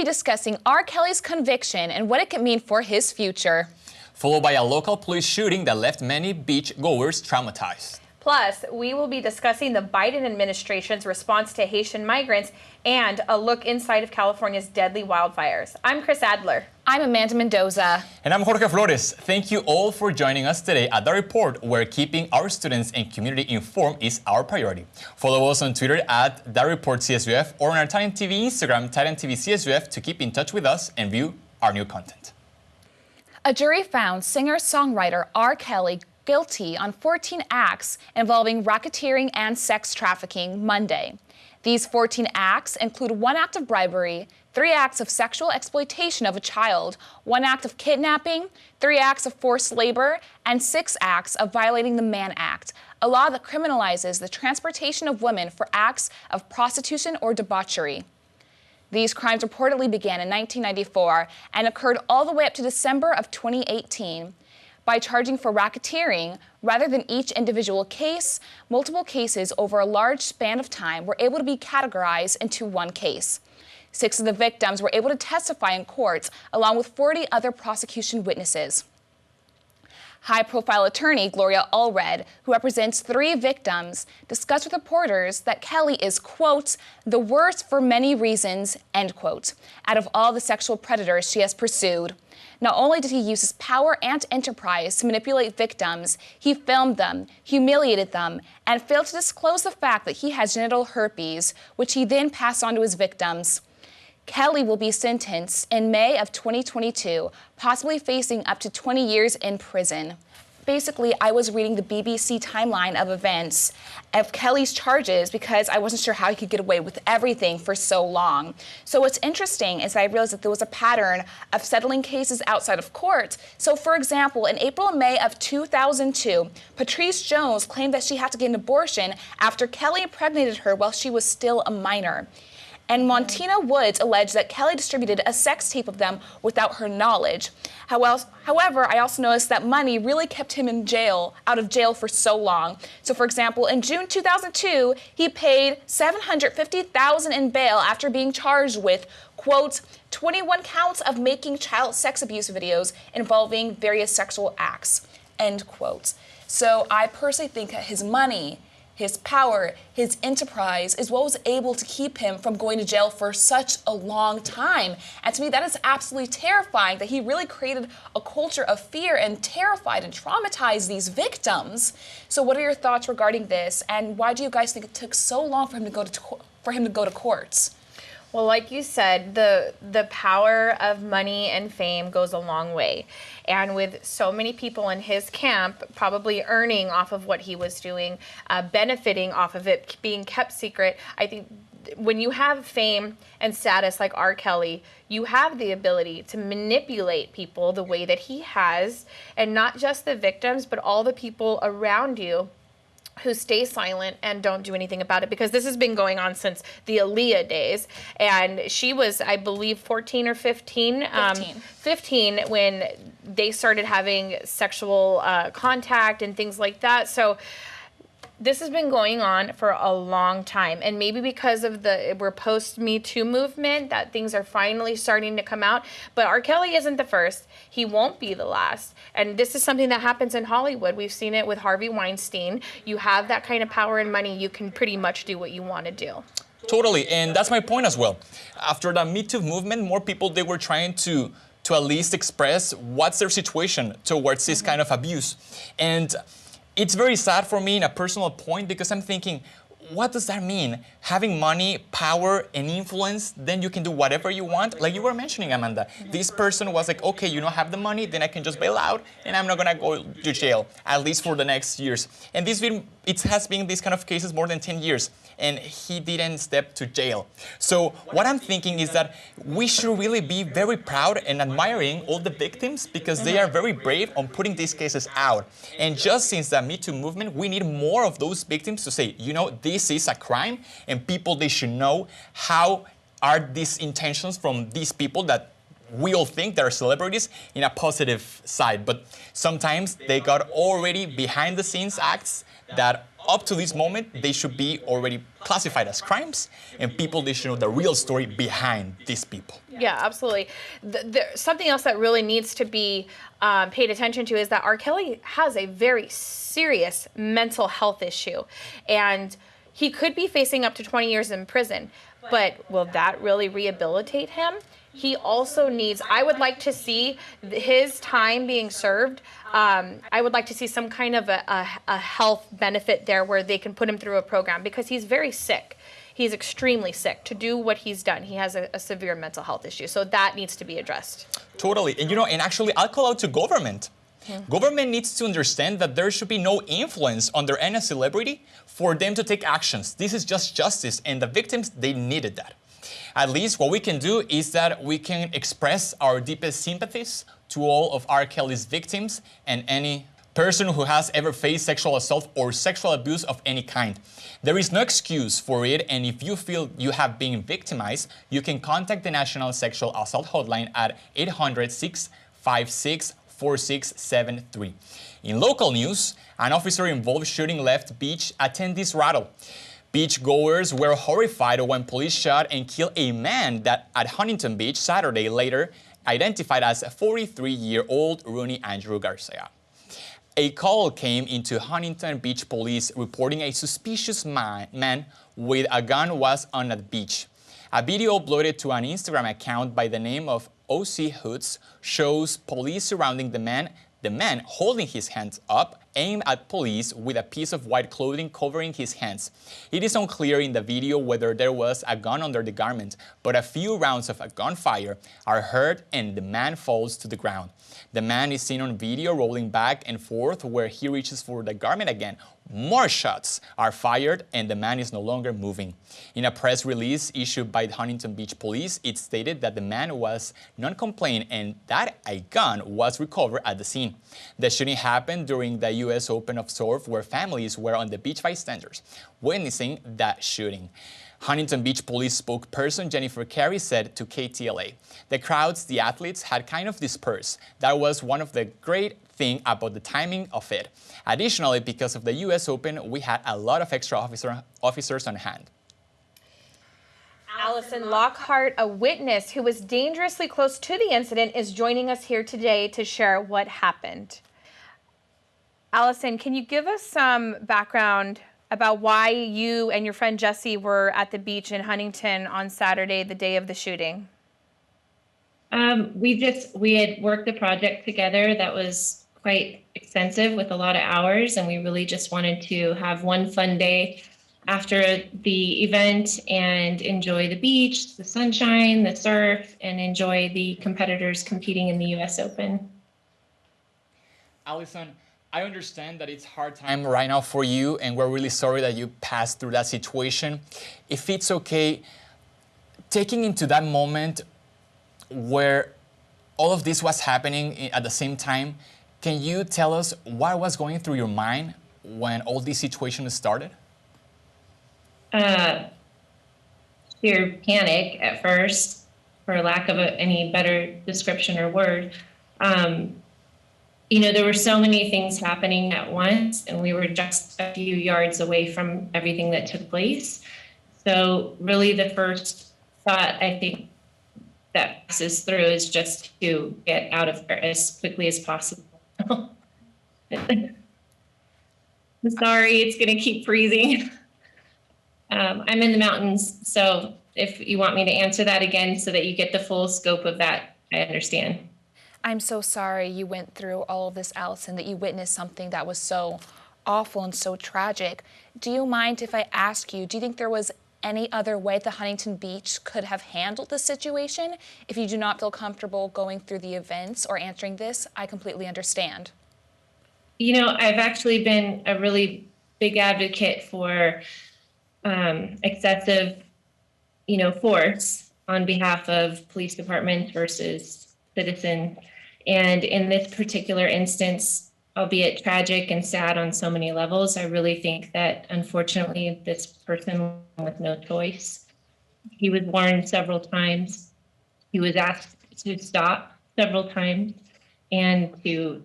discussing R. Kelly's conviction and what it could mean for his future. Followed by a local police shooting that left many beachgoers traumatized. Plus, we will be discussing the Biden administration's response to Haitian migrants and a look inside of California's deadly wildfires. I'm Chris Adler. I'm Amanda Mendoza. And I'm Jorge Flores. Thank you all for joining us today at The Report, where keeping our students and community informed is our priority. Follow us on Twitter at The Report CSUF or on our Titan TV Instagram, Titan TV CSUF, to keep in touch with us and view our new content. A jury found singer-songwriter R. Kelly guilty on 14 acts involving racketeering and sex trafficking Monday. These 14 acts include 1 act of bribery, 3 acts of sexual exploitation of a child, 1 act of kidnapping, 3 acts of forced labor, and 6 acts of violating the Mann Act, a law that criminalizes the transportation of women for acts of prostitution or debauchery. These crimes reportedly began in 1994 and occurred all the way up to December of 2018. By charging for racketeering, rather than each individual case, multiple cases over a large span of time were able to be categorized into one case. 6 of the victims were able to testify in courts, along with 40 other prosecution witnesses. High-profile attorney Gloria Allred, who represents 3 victims, discussed with reporters that Kelly is, quote, the worst for many reasons, end quote, out of all the sexual predators she has pursued. Not only did he use his power and enterprise to manipulate victims, he filmed them, humiliated them, and failed to disclose the fact that he has genital herpes, which he then passed on to his victims. Kelly will be sentenced in May of 2022, possibly facing up to 20 years in prison. Basically, I was reading the BBC timeline of events of Kelly's charges because I wasn't sure how he could get away with everything for so long. So what's interesting is that I realized that there was a pattern of settling cases outside of court. So for example, in April and May of 2002, Patrice Jones claimed that she had to get an abortion after Kelly impregnated her while she was still a minor. And Montina Woods alleged that Kelly distributed a sex tape of them without her knowledge. However, I also noticed that money really kept him out of jail for so long. So for example, in June 2002, he paid $750,000 in bail after being charged with, quote, 21 counts of making child sex abuse videos involving various sexual acts, end quote. So I personally think that his money, his power, his enterprise is what was able to keep him from going to jail for such a long time. And to me, that is absolutely terrifying that he really created a culture of fear and terrified and traumatized these victims. So what are your thoughts regarding this? And why do you guys think it took so long for him to go to courts? Well, like you said, the power of money and fame goes a long way. And with so many people in his camp probably earning off of what he was doing, benefiting off of it being kept secret, I think when you have fame and status like R. Kelly, you have the ability to manipulate people the way that he has, and not just the victims, but all the people around you who stay silent and don't do anything about it, because this has been going on since the Aaliyah days. And she was, I believe, 14 or 15? 15 when they started having sexual contact and things like that. So this has been going on for a long time, and maybe because of we're post-Me Too movement that things are finally starting to come out. But R. Kelly isn't the first. He won't be the last. And this is something that happens in Hollywood. We've seen it with Harvey Weinstein. You have that kind of power and money, you can pretty much do what you want to do. Totally, and that's my point as well. After the Me Too movement, more people, they were trying to at least express what's their situation towards this kind of abuse. And it's very sad for me in a personal point, because I'm thinking, what does that mean? Having money, power, and influence, then you can do whatever you want? Like you were mentioning, Amanda, this person was like, okay, you don't have the money, then I can just bail out, and I'm not gonna go to jail, at least for the next years. And it has been these kind of cases more than 10 years, and he didn't step to jail. So what I'm thinking is that we should really be very proud and admiring all the victims, because they are very brave on putting these cases out. And just since the Me Too movement, we need more of those victims to say, you know, this is a crime, and people, they should know how are these intentions from these people that we all think they're celebrities in a positive side. But sometimes they got already behind the scenes acts that up to this moment, they should be already classified as crimes, and people, they should know the real story behind these people. Yeah, absolutely. Something else that really needs to be paid attention to is that R. Kelly has a very serious mental health issue, and he could be facing up to 20 years in prison. But will that really rehabilitate him? He also needs, I would like to see his time being served. I would like to see some kind of a health benefit there where they can put him through a program, because he's very sick. He's extremely sick to do what he's done. He has a severe mental health issue. So that needs to be addressed. Totally. And and actually, I'll call out to government. Government needs to understand that there should be no influence under any celebrity for them to take actions. This is just justice, and the victims, they needed that. At least what we can do is that we can express our deepest sympathies to all of R. Kelly's victims and any person who has ever faced sexual assault or sexual abuse of any kind. There is no excuse for it, and if you feel you have been victimized, you can contact the National Sexual Assault Hotline at 800-656-4673. In local news, an officer-involved shooting left beach attendees rattled. Beachgoers were horrified when police shot and killed a man that at Huntington Beach Saturday, later identified as 43-year-old Rooney Andrew Garcia. A call came into Huntington Beach police reporting a suspicious man with a gun was on the beach. A video uploaded to an Instagram account by the name of OC Hoods shows police surrounding the man holding his hands up, aimed at police with a piece of white clothing covering his hands. It is unclear in the video whether there was a gun under the garment, but a few rounds of a gunfire are heard and the man falls to the ground. The man is seen on video rolling back and forth where he reaches for the garment again. More shots are fired and the man is no longer moving. In a press release issued by the Huntington Beach Police, it stated that the man was non-complaint and that a gun was recovered at the scene. The shooting happened during the U.S. Open of Surf, where families were on the beach bystanders witnessing that shooting. Huntington Beach Police spokesperson Jennifer Carey said to KTLA, "The crowds, the athletes had kind of dispersed. That was one of the great thing about the timing of it. Additionally, because of the U.S. Open, we had a lot of extra officers on hand." Allison Lockhart, a witness who was dangerously close to the incident, is joining us here today to share what happened. Allison, can you give us some background about why you and your friend Jesse were at the beach in Huntington on Saturday, the day of the shooting? We had worked the project together that was quite extensive with a lot of hours, and we really just wanted to have one fun day after the event and enjoy the beach, the sunshine, the surf, and enjoy the competitors competing in the U.S. Open. Allison, I understand that it's a hard time right now for you, and we're really sorry that you passed through that situation. If it's okay, taking into that moment where all of this was happening at the same time, can you tell us what was going through your mind when all this situation started? Sheer panic at first, for lack of any better description or word. There were so many things happening at once, and we were just a few yards away from everything that took place. So really the first thought I think that passes through is just to get out of there as quickly as possible. I'm sorry, it's going to keep freezing. I'm in the mountains, so if you want me to answer that again so that you get the full scope of that, I understand. I'm so sorry you went through all of this, Allison, that you witnessed something that was so awful and so tragic. Do you mind if I ask you, do you think there was any other way that Huntington Beach could have handled the situation? If you do not feel comfortable going through the events or answering this, I completely understand. I've actually been a really big advocate for excessive, force on behalf of police departments versus citizens. And in this particular instance, albeit tragic and sad on so many levels, I really think that unfortunately this person with no choice. He was warned several times. He was asked to stop several times and to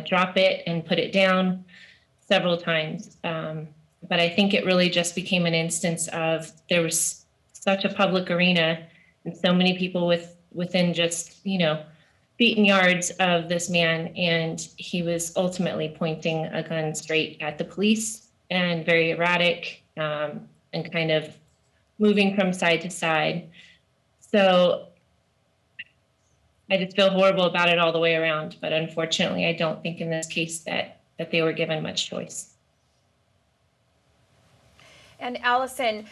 drop it and put it down. several times. But I think it really just became an instance of there was such a public arena and so many people within just, feet and yards of this man. And he was ultimately pointing a gun straight at the police and very erratic and kind of moving from side to side. So I just feel horrible about it all the way around. But unfortunately, I don't think in this case that they were given much choice. And Allison,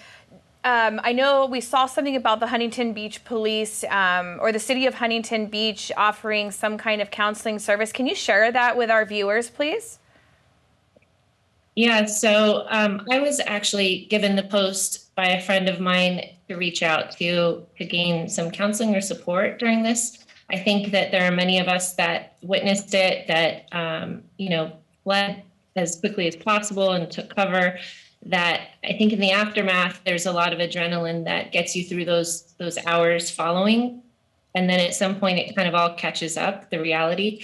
I know we saw something about the Huntington Beach police or the city of Huntington Beach offering some kind of counseling service. Can you share that with our viewers, please? Yeah, so I was actually given the post by a friend of mine to reach out to gain some counseling or support during this. I think that there are many of us that witnessed it, that, fled as quickly as possible and took cover. That I think in the aftermath, there's a lot of adrenaline that gets you through those hours following. And then at some point, it kind of all catches up, the reality.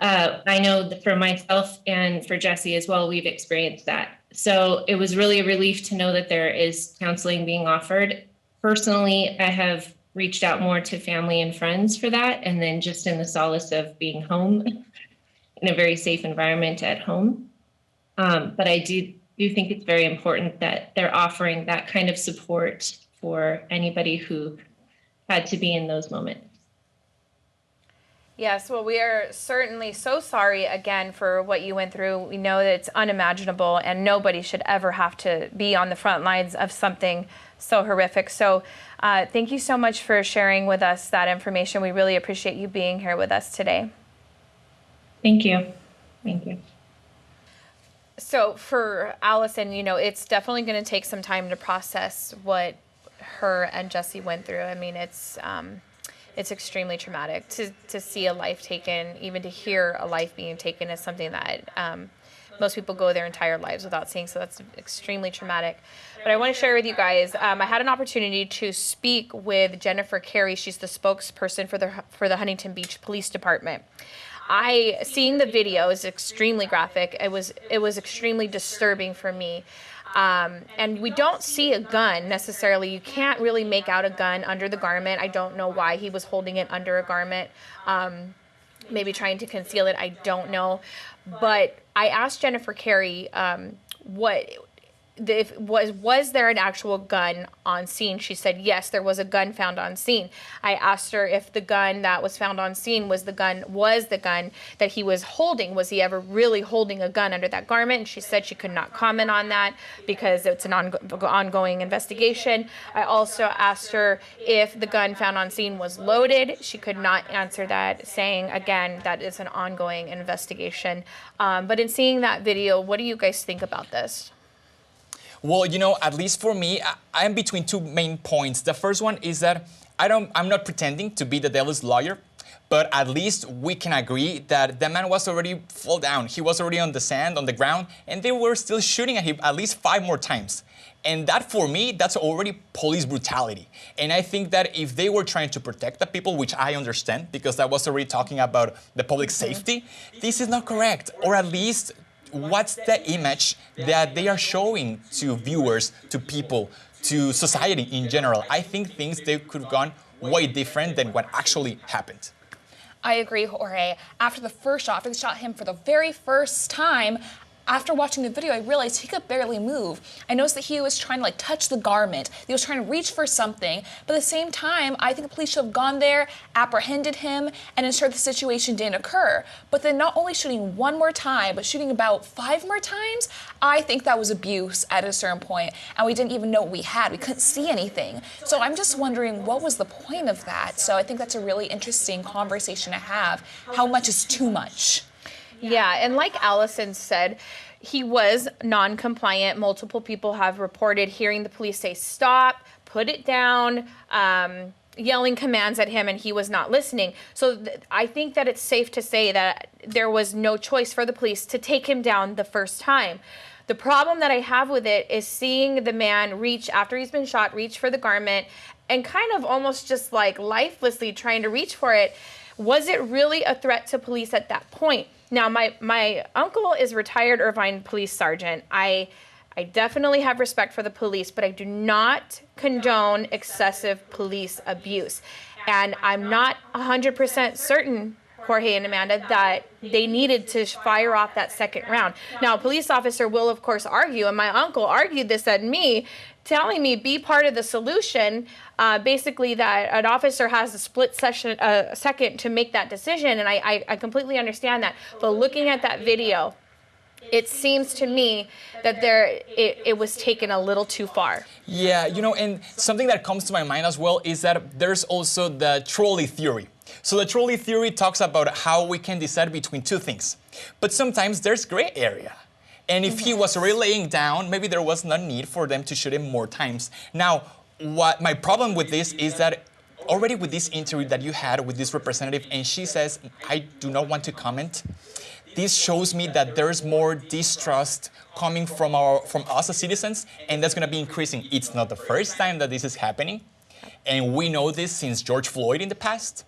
I know that for myself and for Jesse as well, we've experienced that. So it was really a relief to know that there is counseling being offered. Personally, I have reached out more to family and friends for that. And then just in the solace of being home in a very safe environment at home. But I do think it's very important that they're offering that kind of support for anybody who had to be in those moments. Yes, well, we are certainly so sorry again for what you went through. We know that it's unimaginable and nobody should ever have to be on the front lines of something so horrific. So thank you so much for sharing with us that information. We really appreciate you being here with us today. Thank you. Thank you. So for Allison, it's definitely going to take some time to process what her and Jesse went through. I mean, it's extremely traumatic to see a life taken. Even to hear a life being taken is something that most people go their entire lives without seeing. So that's extremely traumatic. But I want to share with you guys, I had an opportunity to speak with Jennifer Carey. She's the spokesperson for the Huntington Beach Police Department. Seeing the video is extremely graphic. It was extremely disturbing for me. And we don't see a gun necessarily. You can't really make out a gun under the garment. I don't know why he was holding it under a garment. Maybe trying to conceal it. I don't know. But I asked Jennifer Carey was there an actual gun on scene? She said, yes, there was a gun found on scene. I asked her if the gun that was found on scene was the gun that he was holding. Was he ever really holding a gun under that garment? And she said she could not comment on that because it's an ongoing investigation. I also asked her if the gun found on scene was loaded. She could not answer that, saying, again, that is an ongoing investigation. But in seeing that video, what do you guys think about this? Well, at least for me, I am between two main points. The first one is that I'm not pretending to be the devil's lawyer, but at least we can agree that the man was already fall down. He was already on the sand, on the ground, and they were still shooting at him at least 5 more times. And that, for me, that's already police brutality. And I think that if they were trying to protect the people, which I understand, because I was already talking about the public safety, this is not correct, or at least what's the image that they are showing to viewers, to people, to society in general? I think things they could have gone way different than what actually happened. I agree, Jorge. After they shot him for the very first time, after watching the video, I realized he could barely move. I noticed that he was trying to touch the garment. He was trying to reach for something. But at the same time, I think the police should have gone there, apprehended him, and ensured the situation didn't occur. But then not only shooting 1 more time, but shooting about 5 more times, I think that was abuse at a certain point. And we didn't even know what we had. We couldn't see anything. So I'm just wondering, what was the point of that? So I think that's a really interesting conversation to have. How much is too much? Yeah, and like Allison said, he was non-compliant. Multiple people have reported hearing the police say, stop, put it down, yelling commands at him, and he was not listening. So I think that it's safe to say that there was no choice for the police to take him down the first time. The problem that I have with it is seeing the man reach, after he's been shot, reach for the garment and kind of almost just lifelessly trying to reach for it. Was it really a threat to police at that point? Now, my uncle is retired Irvine police sergeant. I definitely have respect for the police, but I do not condone excessive police abuse. And I'm not 100% certain, Jorge and Amanda, that they needed to fire off that second round. Now, a police officer will, of course, argue, and my uncle argued this at me, telling me be part of the solution, basically that an officer has a split second to make that decision, and I completely understand that. But looking at that video, it seems to me that it was taken a little too far. Yeah, and something that comes to my mind as well is that there's also the trolley theory. So the trolley theory talks about how we can decide between two things. But sometimes there's gray area. And if he was really laying down, maybe there was no need for them to shoot him more times. Now, what my problem with this is that already with this interview that you had with this representative, and she says, I do not want to comment, this shows me that there's more distrust coming from us as citizens, and that's going to be increasing. It's not the first time that this is happening, and we know this since George Floyd in the past.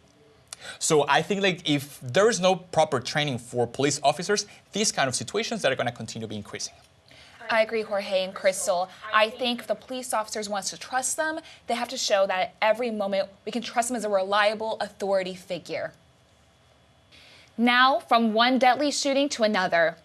So I think if there's no proper training for police officers, these kind of situations are going to continue to be increasing. I agree, Jorge and Crystal. I think if the police officers want to trust them, they have to show that at every moment we can trust them as a reliable authority figure. Now, from one deadly shooting to another.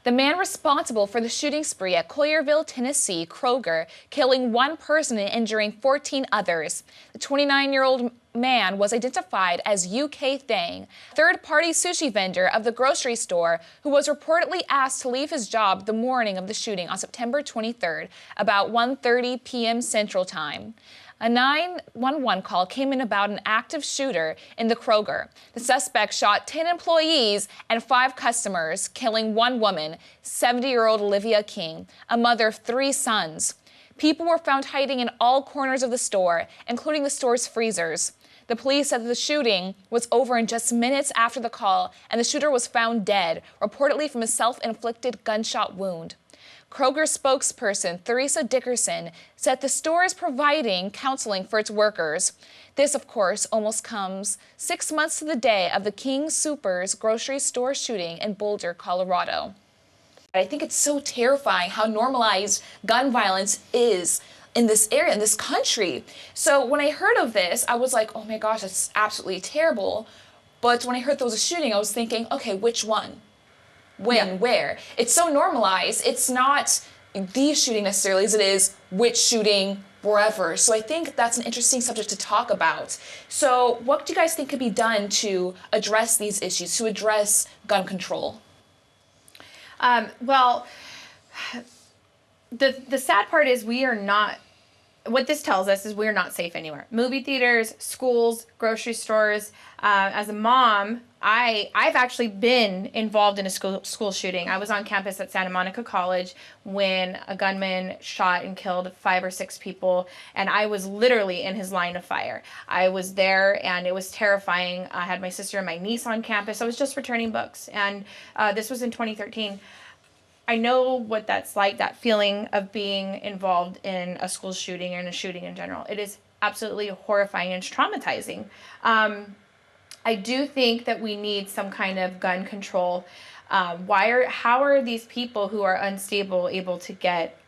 The man responsible for the shooting spree at Collierville, Tennessee, Kroger, killing one person and injuring 14 others. The 29-year-old man was identified as UK Thang, third-party sushi vendor of the grocery store, who was reportedly asked to leave his job the morning of the shooting on September 23rd, about 1:30 p.m. Central Time. A 911 call came in about an active shooter in the Kroger. The suspect shot 10 employees and 5 customers, killing one woman, 70-year-old Olivia King, a mother of 3 sons. People were found hiding in all corners of the store, including the store's freezers. The police said that the shooting was over in just minutes after the call, and the shooter was found dead, reportedly from a self-inflicted gunshot wound. Kroger spokesperson Theresa Dickerson said the store is providing counseling for its workers. This, of course, almost comes 6 months to the day of the King Soopers grocery store shooting in Boulder, Colorado. I think it's so terrifying how normalized gun violence is in this area, in this country. So when I heard of this, I was like, oh my gosh, that's absolutely terrible. But when I heard there was a shooting, I was thinking, okay, which one? When, where? It's so normalized. It's not the shooting necessarily as it is which shooting, wherever. So I think that's an interesting subject to talk about. So what do you guys think could be done to address these issues, to address gun control? Well, the sad part is what this tells us is we're not safe anywhere. Movie theaters, schools, grocery stores. As a mom, I've actually been involved in a school shooting. I was on campus at Santa Monica College when a gunman shot and killed 5 or 6 people, and I was literally in his line of fire. I was there, and it was terrifying. I had my sister and my niece on campus. I was just returning books, and this was in 2013. I know what that's like, that feeling of being involved in a school shooting or in a shooting in general. It is absolutely horrifying and traumatizing. I do think that we need some kind of gun control. How are these people who are unstable able to get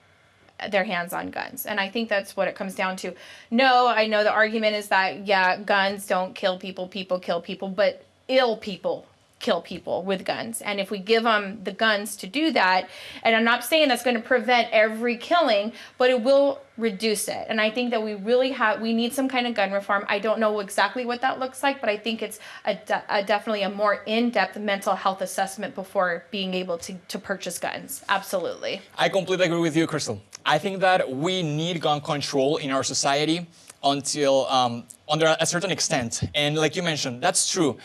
their hands on guns? And I think that's what it comes down to. No, I know the argument is that, yeah, guns don't kill people, people kill people, but ill people kill people with guns. And if we give them the guns to do that, and I'm not saying that's going to prevent every killing, but it will reduce it. And I think that we need some kind of gun reform. I don't know exactly what that looks like, but I think it's definitely a more in-depth mental health assessment before being able to purchase guns. Absolutely. I completely agree with you, Crystal. I think that we need gun control in our society until under a certain extent. And like you mentioned, that's true.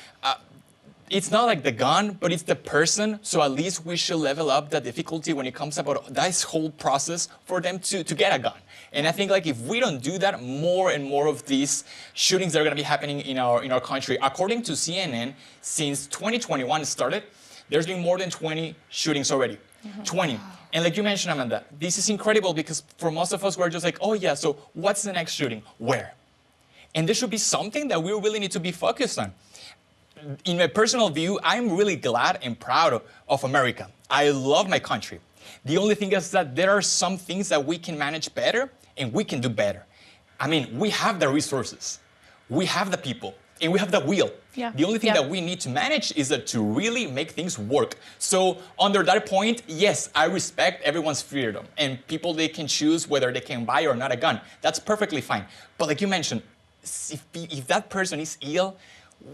It's not like the gun, but it's the person. So at least we should level up the difficulty when it comes about this whole process for them to get a gun. And I think if we don't do that, more and more of these shootings are going to be happening in our country. According to CNN, since 2021 started, there's been more than 20 shootings already. 20. And like you mentioned, Amanda, this is incredible because for most of us, we're just like, oh yeah, so what's the next shooting? Where? And there should be something that we really need to be focused on. in my personal view, I'm really glad and proud of America. I love my country. The only thing is that there are some things that we can manage better and we can do better. I mean, we have the resources, we have the people, and we have the will. Yeah. The only thing that we need to manage is that to really make things work. So under that point, yes, I respect everyone's freedom and people, they can choose whether they can buy or not a gun. That's perfectly fine. But like you mentioned, if that person is ill,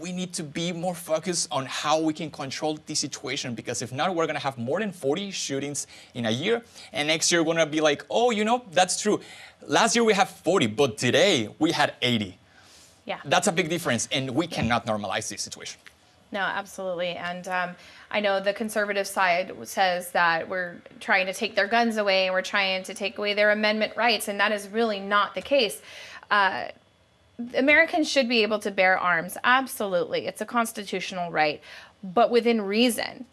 we need to be more focused on how we can control the situation, because if not, we're gonna have more than 40 shootings in a year, and next year we're gonna be like, oh, you know, that's true. Last year we had 40, but today we had 80. Yeah. That's a big difference, and we cannot normalize this situation. No, absolutely. And I know the conservative side says that we're trying to take their guns away and we're trying to take away their amendment rights, and that is really not the case. Americans should be able to bear arms. Absolutely. It's a constitutional right, but within reason.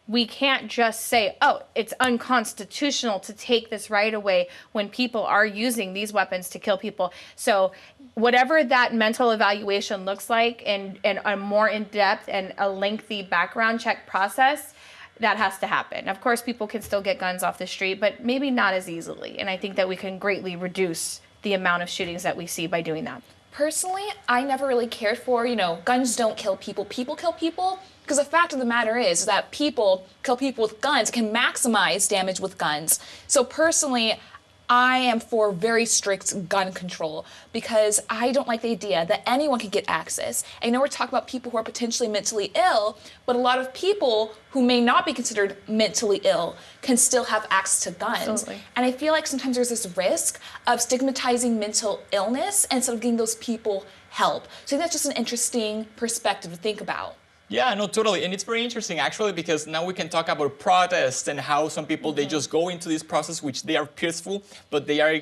We can't just say, oh, it's unconstitutional to take this right away when people are using these weapons to kill people. So whatever that mental evaluation looks like, and a more in-depth and a lengthy background check process, that has to happen. Of course, people can still get guns off the street, but maybe not as easily. And I think that we can greatly reduce the amount of shootings that we see by doing that. Personally, I never really cared for, guns don't kill people, people kill people. Because the fact of the matter is that people kill people with guns, can maximize damage with guns. So personally, I am for very strict gun control because I don't like the idea that anyone can get access. I know we're talking about people who are potentially mentally ill, but a lot of people who may not be considered mentally ill can still have access to guns. Absolutely. And I feel like sometimes there's this risk of stigmatizing mental illness instead of giving those people help. So I think that's just an interesting perspective to think about. Yeah, no, totally. And it's very interesting, actually, because now we can talk about protests and how some people, they just go into this process, which they are peaceful, but they are,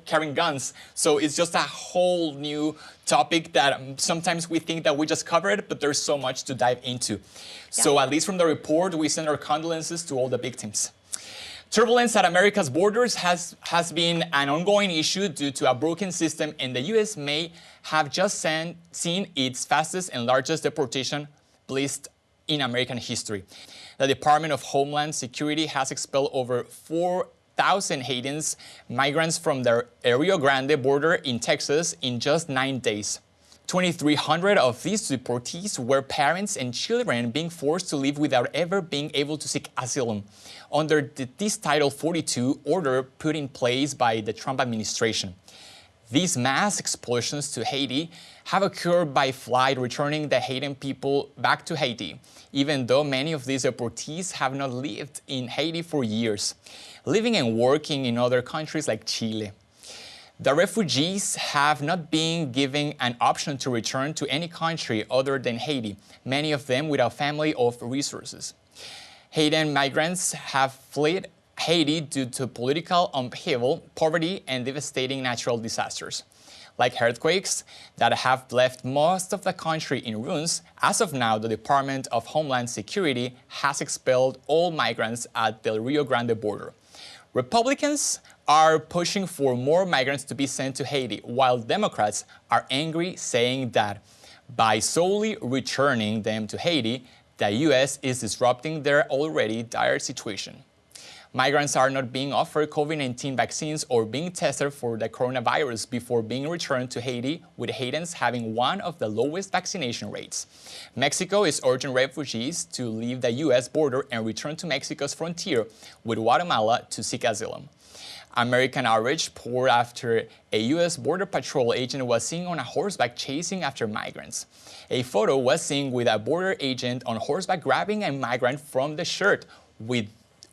carrying guns. So it's just a whole new topic that sometimes we think that we just covered, but there's so much to dive into. Yeah. So at least from the report, we send our condolences to all the victims. Turbulence at America's borders has been an ongoing issue due to a broken system, and the U.S. may have just seen its fastest and largest deportation list in American history. The Department of Homeland Security has expelled over 4,000 Haitian migrants from the Rio Grande border in Texas in just 9 days. 2,300 of these deportees were parents and children being forced to leave without ever being able to seek asylum under this Title 42 order put in place by the Trump administration. These mass expulsions to Haiti have occurred by flight, returning the Haitian people back to Haiti, even though many of these deportees have not lived in Haiti for years, living and working in other countries like Chile. The refugees have not been given an option to return to any country other than Haiti, many of them without family or resources. Haitian migrants have fled Haiti due to political upheaval, poverty, and devastating natural disasters, like earthquakes that have left most of the country in ruins. As of now, the Department of Homeland Security has expelled all migrants at the Rio Grande border. Republicans are pushing for more migrants to be sent to Haiti, while Democrats are angry, saying that by solely returning them to Haiti, the U.S. is disrupting their already dire situation. Migrants are not being offered COVID-19 vaccines or being tested for the coronavirus before being returned to Haiti, with Haitians having one of the lowest vaccination rates. Mexico is urging refugees to leave the U.S. border and return to Mexico's frontier with Guatemala to seek asylum. American outrage poured after a U.S. Border Patrol agent was seen on a horseback chasing after migrants. A photo was seen with a border agent on horseback grabbing a migrant from the shirt with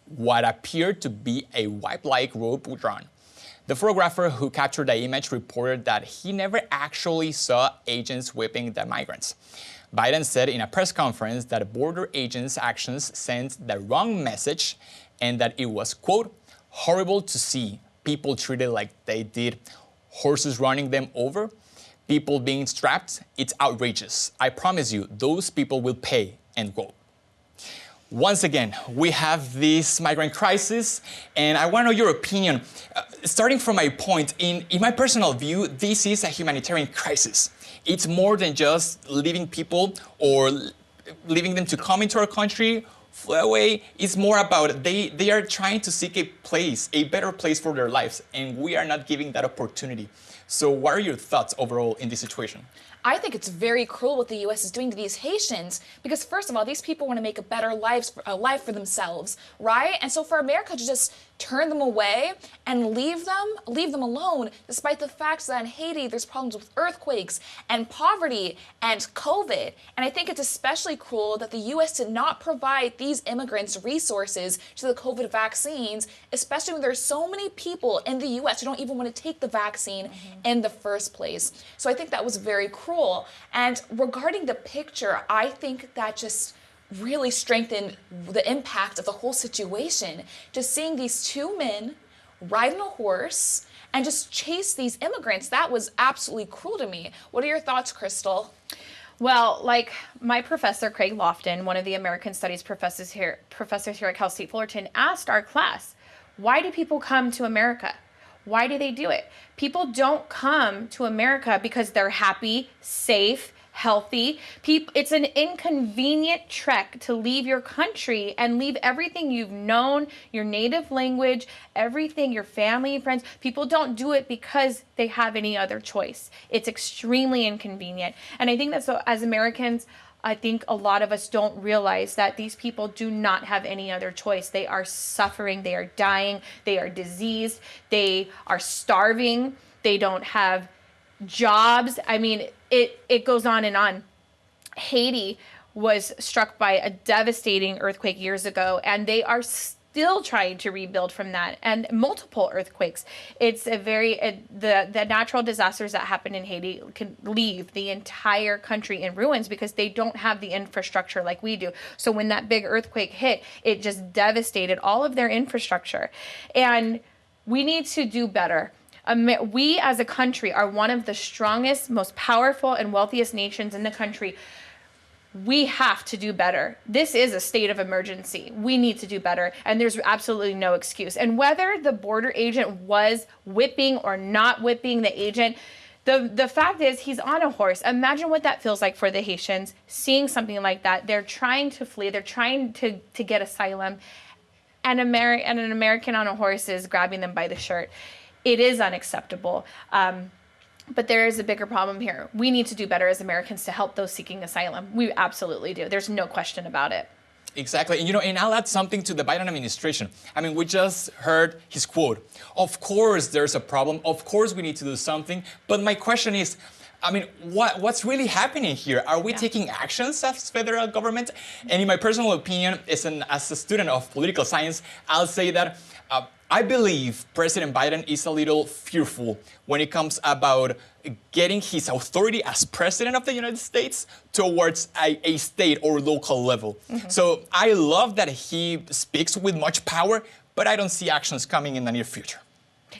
what appeared to be a whip-like rope drawn. The photographer who captured the image reported that he never actually saw agents whipping the migrants. Biden said in a press conference that border agents' actions sent the wrong message and that it was, quote, horrible to see people treated like they did, horses running them over, people being strapped. It's outrageous. I promise you, those people will pay, end quote. Once again, we have this migrant crisis, and I want to know your opinion. Starting from my point, in my personal view, this is a humanitarian crisis. it's more than just leaving people or leaving them to come into our country, fly away. It's more about they are trying to seek a place, a better place for their lives, and we are not giving that opportunity. So what are your thoughts overall in this situation? I think it's very cruel what the U.S. is doing to these Haitians because, first of all, these people want to make a better life for themselves, right? And so for America to just turn them away and leave them alone, despite the fact that in Haiti there's problems with earthquakes and poverty and COVID. And I think it's especially cruel that the U.S. did not provide these immigrants resources to the COVID vaccines, especially when there's so many people in the U.S. who don't even want to take the vaccine in the first place. So I think that was very cruel. And regarding the picture, I think that just really strengthened the impact of the whole situation. Just seeing these two men ride on a horse and just chase these immigrants, that was absolutely cruel to me. What are your thoughts, Crystal? Well, like my professor, Craig Lofton, one of the American Studies professors here at Cal State Fullerton, asked our class, why do people come to America? Why do they do it? People don't come to America because they're happy, safe, healthy. It's an inconvenient trek to leave your country and leave everything you've known, your native language, everything, your family, friends. People don't do it because they have any other choice. It's extremely inconvenient. And I think that so as Americans, I think a lot of us don't realize that these people do not have any other choice. They are suffering, they are dying, they are diseased, they are starving, they don't have jobs. I mean, it goes on and on. Haiti was struck by a devastating earthquake years ago, and they are still trying to rebuild from that, and multiple earthquakes. It's the natural disasters that happen in Haiti can leave the entire country in ruins because they don't have the infrastructure like we do. So when that big earthquake hit, it just devastated all of their infrastructure. And we need to do better. We as a country are one of the strongest, most powerful, and wealthiest nations in the country. We have to do better. This is a state of emergency. We need to do better, and there's absolutely no excuse. And whether the border agent was whipping or not whipping the agent, the fact is he's on a horse. Imagine what that feels like for the Haitians, seeing something like that. They're trying to flee. They're trying to get asylum, and an American on a horse is grabbing them by the shirt. It is unacceptable. But there is a bigger problem here. We need to do better as Americans to help those seeking asylum. We absolutely do. There's no question about it. Exactly. And, and I'll add something to the Biden administration. I mean, we just heard his quote. Of course, there's a problem. Of course, we need to do something. But my question is, I mean, what's really happening here? Are we taking actions as federal government? And in my personal opinion, as a student of political science, I'll say that I believe President Biden is a little fearful when it comes about getting his authority as president of the United States towards a state or local level. Mm-hmm. So I love that he speaks with much power, but I don't see actions coming in the near future.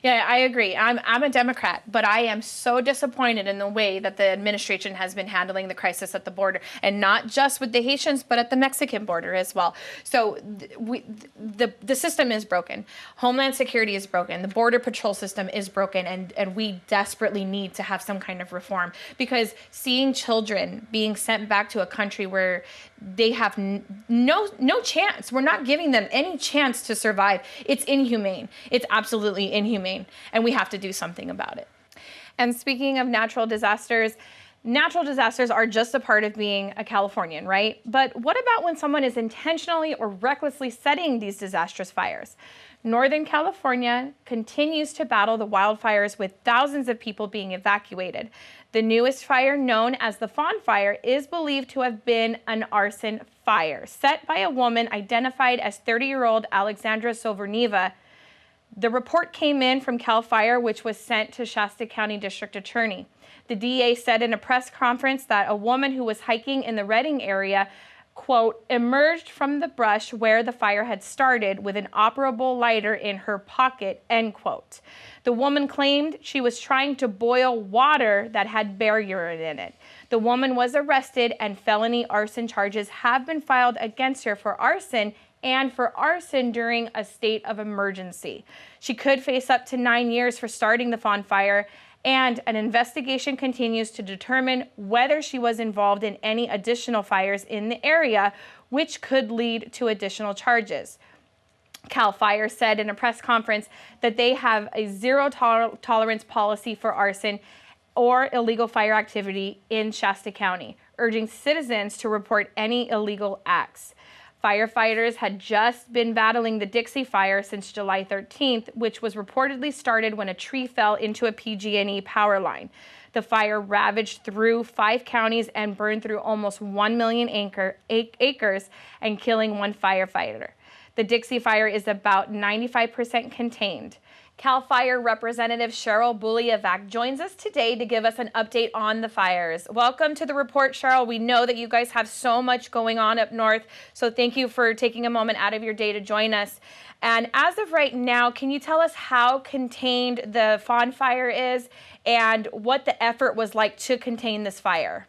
Yeah, I agree. I'm a Democrat, but I am so disappointed in the way that the administration has been handling the crisis at the border, and not just with the Haitians, but at the Mexican border as well. So the system is broken. Homeland Security is broken. The Border Patrol system is broken, and we desperately need to have some kind of reform, because seeing children being sent back to a country where they have no chance. We're not giving them any chance to survive. It's inhumane. It's absolutely inhumane, and we have to do something about it. And speaking of natural disasters are just a part of being a Californian, right? But what about when someone is intentionally or recklessly setting these disastrous fires? Northern California continues to battle the wildfires, with thousands of people being evacuated. The newest fire, known as the Fawn Fire, is believed to have been an arson fire set by a woman identified as 30-year-old Alexandra Soverneva. The report came in from CAL FIRE, which was sent to Shasta County District Attorney. The DA said in a press conference that a woman who was hiking in the Redding area, quote, emerged from the brush where the fire had started with an operable lighter in her pocket, end quote. The woman claimed she was trying to boil water that had bear urine in it. The woman was arrested, and felony arson charges have been filed against her for arson and for arson during a state of emergency. She could face up to 9 years for starting the Fawn Fire, And an investigation continues to determine whether she was involved in any additional fires in the area, which could lead to additional charges. CAL FIRE said in a press conference that they have a zero tolerance policy for arson or illegal fire activity in Shasta County, urging citizens to report any illegal acts. Firefighters had just been battling the Dixie Fire since July 13th, which was reportedly started when a tree fell into a PG&E power line. The fire ravaged through 5 counties and burned through almost 1 million acres and killing 1 firefighter. The Dixie Fire is about 95% contained. CAL FIRE Representative Cheryl Bulievac joins us today to give us an update on the fires. Welcome to the report, Cheryl. We know that you guys have so much going on up north, so thank you for taking a moment out of your day to join us. And as of right now, can you tell us how contained the Fawn Fire is and what the effort was like to contain this fire?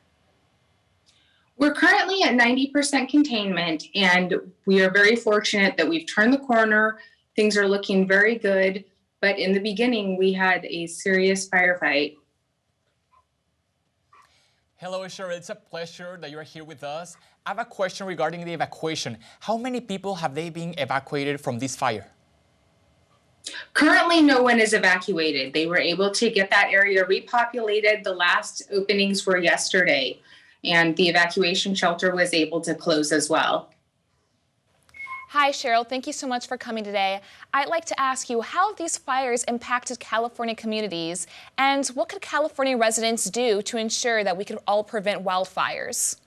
We're currently at 90% containment, and we are very fortunate that we've turned the corner. Things are looking very good, but in the beginning, we had a serious firefight. Hello, Cheryl. It's a pleasure that you're here with us. I have a question regarding the evacuation. How many people have they been evacuated from this fire? Currently, no one is evacuated. They were able to get that area repopulated. The last openings were yesterday, and the evacuation shelter was able to close as well. Hi, Cheryl. Thank you so much for coming today. I'd like to ask you, how have these fires impacted California communities, and what could California residents do to ensure that we can all prevent wildfires?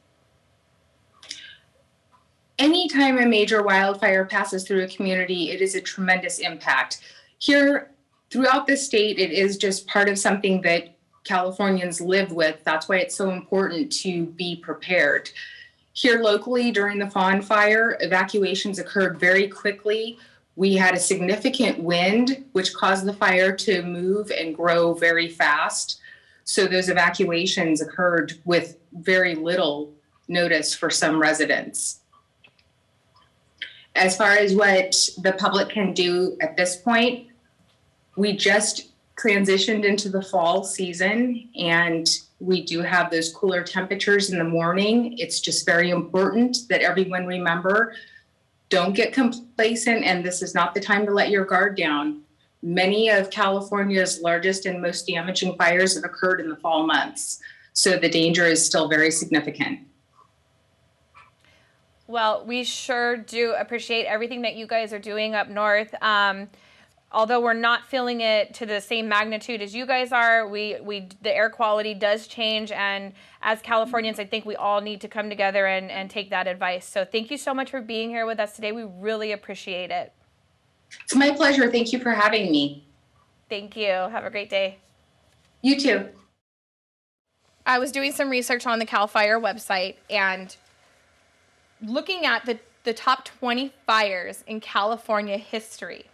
Anytime a major wildfire passes through a community, it is a tremendous impact. Here, throughout the state, it is just part of something that Californians live with. That's why it's so important to be prepared. Here locally, during the Fawn Fire, evacuations occurred very quickly. We had a significant wind, which caused the fire to move and grow very fast. So those evacuations occurred with very little notice for some residents. As far as what the public can do at this point, we just transitioned into the fall season, and we do have those cooler temperatures in the morning. It's just very important that everyone remember, don't get complacent, and this is not the time to let your guard down. Many of California's largest and most damaging fires have occurred in the fall months, so the danger is still very significant. Well, we sure do appreciate everything that you guys are doing up north. Although we're not feeling it to the same magnitude as you guys are, the air quality does change, and as Californians, I think we all need to come together and take that advice. So thank you so much for being here with us today. We really appreciate it. It's my pleasure. Thank you for having me. Thank you. Have a great day. You too. I was doing some research on the CAL FIRE website and looking at the top 20 fires in California history.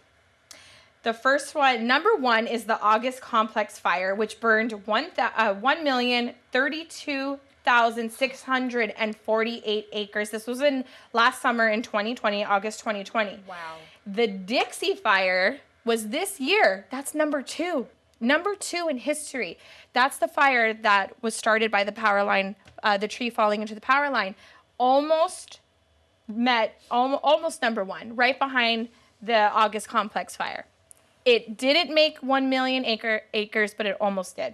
The first one, number 1, is the August Complex Fire, which burned 1,032,648 acres. This was in last summer in 2020, August 2020. Wow. The Dixie Fire was this year. That's number 2. Number 2 in history. That's the fire that was started by the power line, the tree falling into the power line. Almost number 1, right behind the August Complex Fire. It didn't make 1 million acres, but it almost did.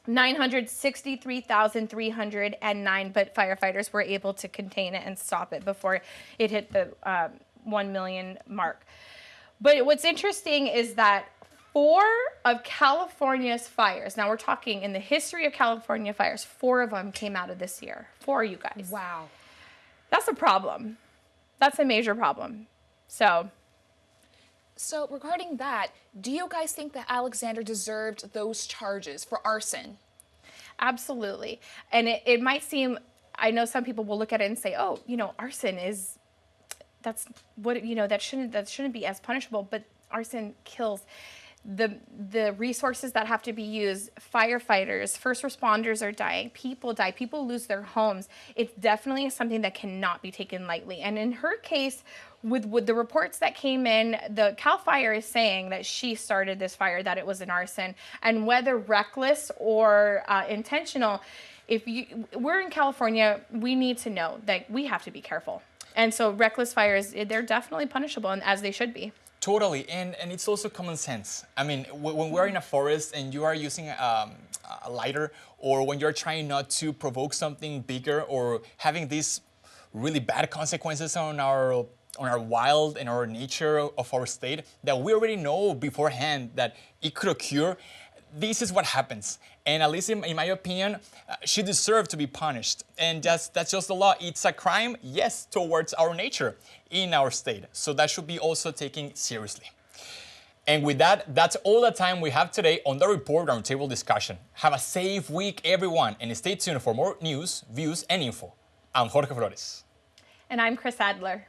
963,309, but firefighters were able to contain it and stop it before it hit the 1 million mark. But what's interesting is that 4 of California's fires, now we're talking in the history of California fires, 4 of them came out of this year. 4, you guys. Wow. That's a problem. That's a major problem. So regarding that, do you guys think that Alexander deserved those charges for arson? Absolutely. And it might seem, I know some people will look at it and say, oh, arson is, that shouldn't be as punishable, but arson kills. The resources that have to be used, firefighters, first responders are dying, people die, people lose their homes. It's definitely something that cannot be taken lightly. And in her case, with the reports that came in, the CAL FIRE is saying that she started this fire, that it was an arson, and whether reckless or intentional, we're in California, we need to know that we have to be careful. And so reckless fires, they're definitely punishable, and as they should be. Totally, and it's also common sense. I mean, when we're in a forest and you are using a lighter, or when you're trying not to provoke something bigger, or having these really bad consequences on our wild and our nature of our state that we already know beforehand that it could occur, this is what happens. And at least in my opinion, she deserved to be punished. And that's just the law. It's a crime, yes, towards our nature in our state. So that should be also taken seriously. And with that, that's all the time we have today on the Report Roundtable Discussion. Have a safe week, everyone, and stay tuned for more news, views, and info. I'm Jorge Flores. And I'm Chris Adler.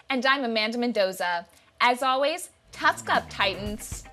And I'm Amanda Mendoza. As always, tusk up, Titans.